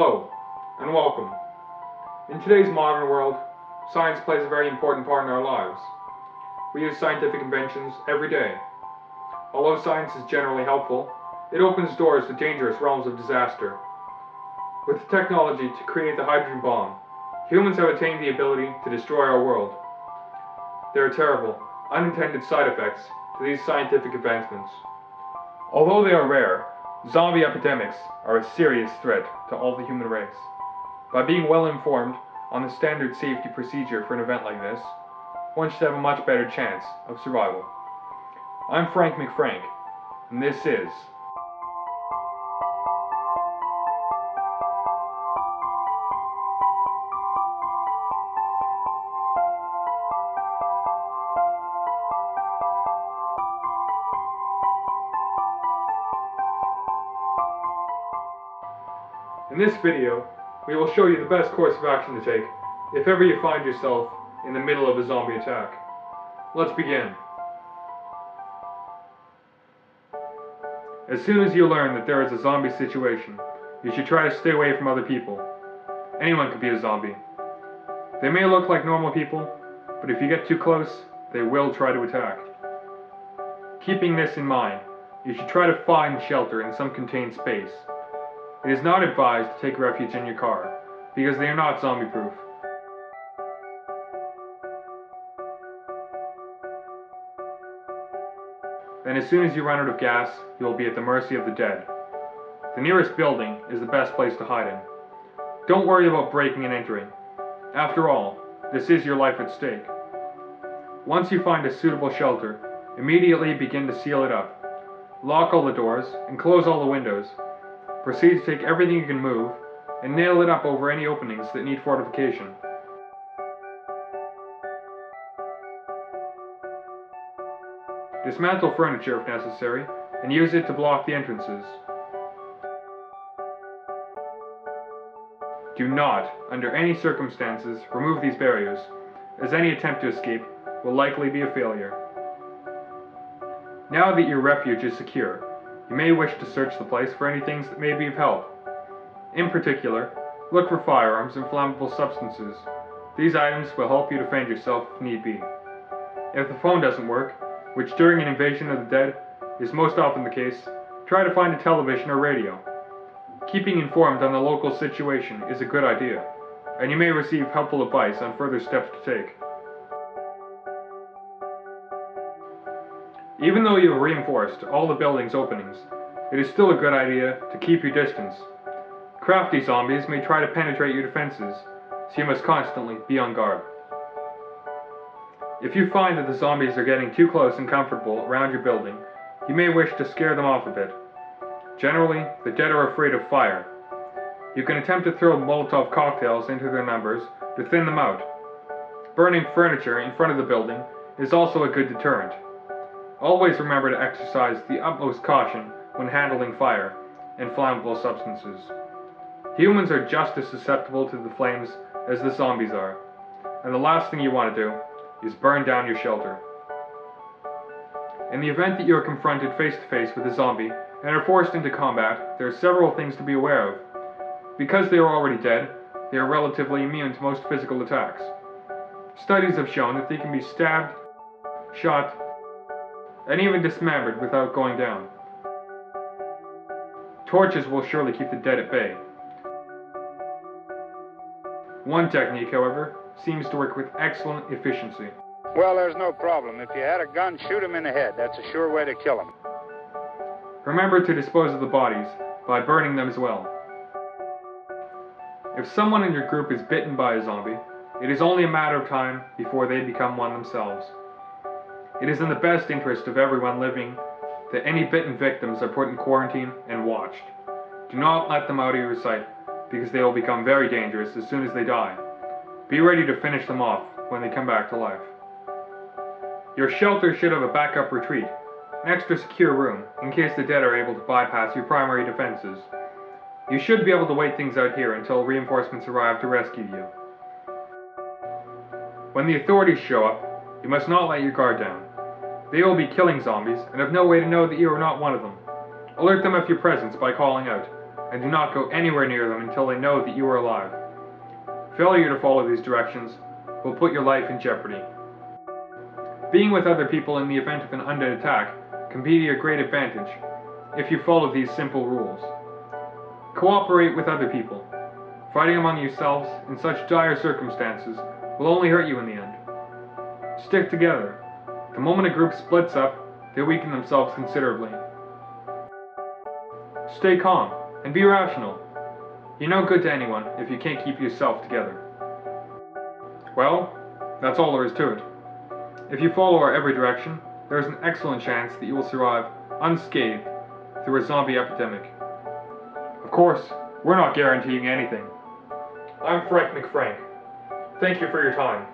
Hello, and welcome. In today's modern world, science plays a very important part in our lives. We use scientific inventions every day. Although science is generally helpful, it opens doors to dangerous realms of disaster. With the technology to create the hydrogen bomb, humans have attained the ability to destroy our world. There are terrible, unintended side effects to these scientific advancements. Although they are rare, zombie epidemics are a serious threat to all the human race. By being well informed on the standard safety procedure for an event like this, one should have a much better chance of survival. I'm Frank McFrank, and this is In this video, we will show you the best course of action to take if ever you find yourself in the middle of a zombie attack. Let's begin. As soon as you learn that there is a zombie situation, you should try to stay away from other people. Anyone could be a zombie. They may look like normal people, but if you get too close, they will try to attack. Keeping this in mind, you should try to find shelter in some contained space. It is not advised to take refuge in your car, because they are not zombie-proof. Then as soon as you run out of gas, you will be at the mercy of the dead. The nearest building is the best place to hide in. Don't worry about breaking and entering. After all, this is your life at stake. Once you find a suitable shelter, immediately begin to seal it up. Lock all the doors and close all the windows. Proceed to take everything you can move and nail it up over any openings that need fortification. Dismantle furniture if necessary and use it to block the entrances. Do not, under any circumstances, remove these barriers, as any attempt to escape will likely be a failure. Now that your refuge is secure, you may wish to search the place for any things that may be of help. In particular, look for firearms and flammable substances. These items will help you defend yourself if need be. If the phone doesn't work, which during an invasion of the dead is most often the case, try to find a television or radio. Keeping informed on the local situation is a good idea, and you may receive helpful advice on further steps to take. Even though you have reinforced all the building's openings, it is still a good idea to keep your distance. Crafty zombies may try to penetrate your defenses, so you must constantly be on guard. If you find that the zombies are getting too close and comfortable around your building, you may wish to scare them off a bit. Generally, the dead are afraid of fire. You can attempt to throw Molotov cocktails into their numbers to thin them out. Burning furniture in front of the building is also a good deterrent. Always remember to exercise the utmost caution when handling fire and flammable substances. Humans are just as susceptible to the flames as the zombies are, and the last thing you want to do is burn down your shelter. In the event that you are confronted face to face with a zombie and are forced into combat, there are several things to be aware of. Because they are already dead, they are relatively immune to most physical attacks. Studies have shown that they can be stabbed, shot, and even dismembered without going down. Torches will surely keep the dead at bay. One technique, however, seems to work with excellent efficiency. Well, there's no problem. If you had a gun, shoot him in the head. That's a sure way to kill him. Remember to dispose of the bodies by burning them as well. If someone in your group is bitten by a zombie, it is only a matter of time before they become one themselves. It is in the best interest of everyone living that any bitten victims are put in quarantine and watched. Do not let them out of your sight, because they will become very dangerous as soon as they die. Be ready to finish them off when they come back to life. Your shelter should have a backup retreat, an extra secure room, in case the dead are able to bypass your primary defenses. You should be able to wait things out here until reinforcements arrive to rescue you. When the authorities show up, you must not let your guard down. They will be killing zombies and have no way to know that you are not one of them. Alert them of your presence by calling out. and do not go anywhere near them until they know that you are alive. Failure to follow these directions will put your life in jeopardy. Being with other people in the event of an undead attack can be to your great advantage if you follow these simple rules. Cooperate with other people. Fighting among yourselves in such dire circumstances will only hurt you in the end. Stick together. The moment a group splits up, they weaken themselves considerably. Stay calm and be rational. You're no good to anyone if you can't keep yourself together. Well, that's all there is to it. If you follow our every direction, there is an excellent chance that you will survive unscathed through a zombie epidemic. Of course, we're not guaranteeing anything. I'm Frank McFrank. Thank you for your time.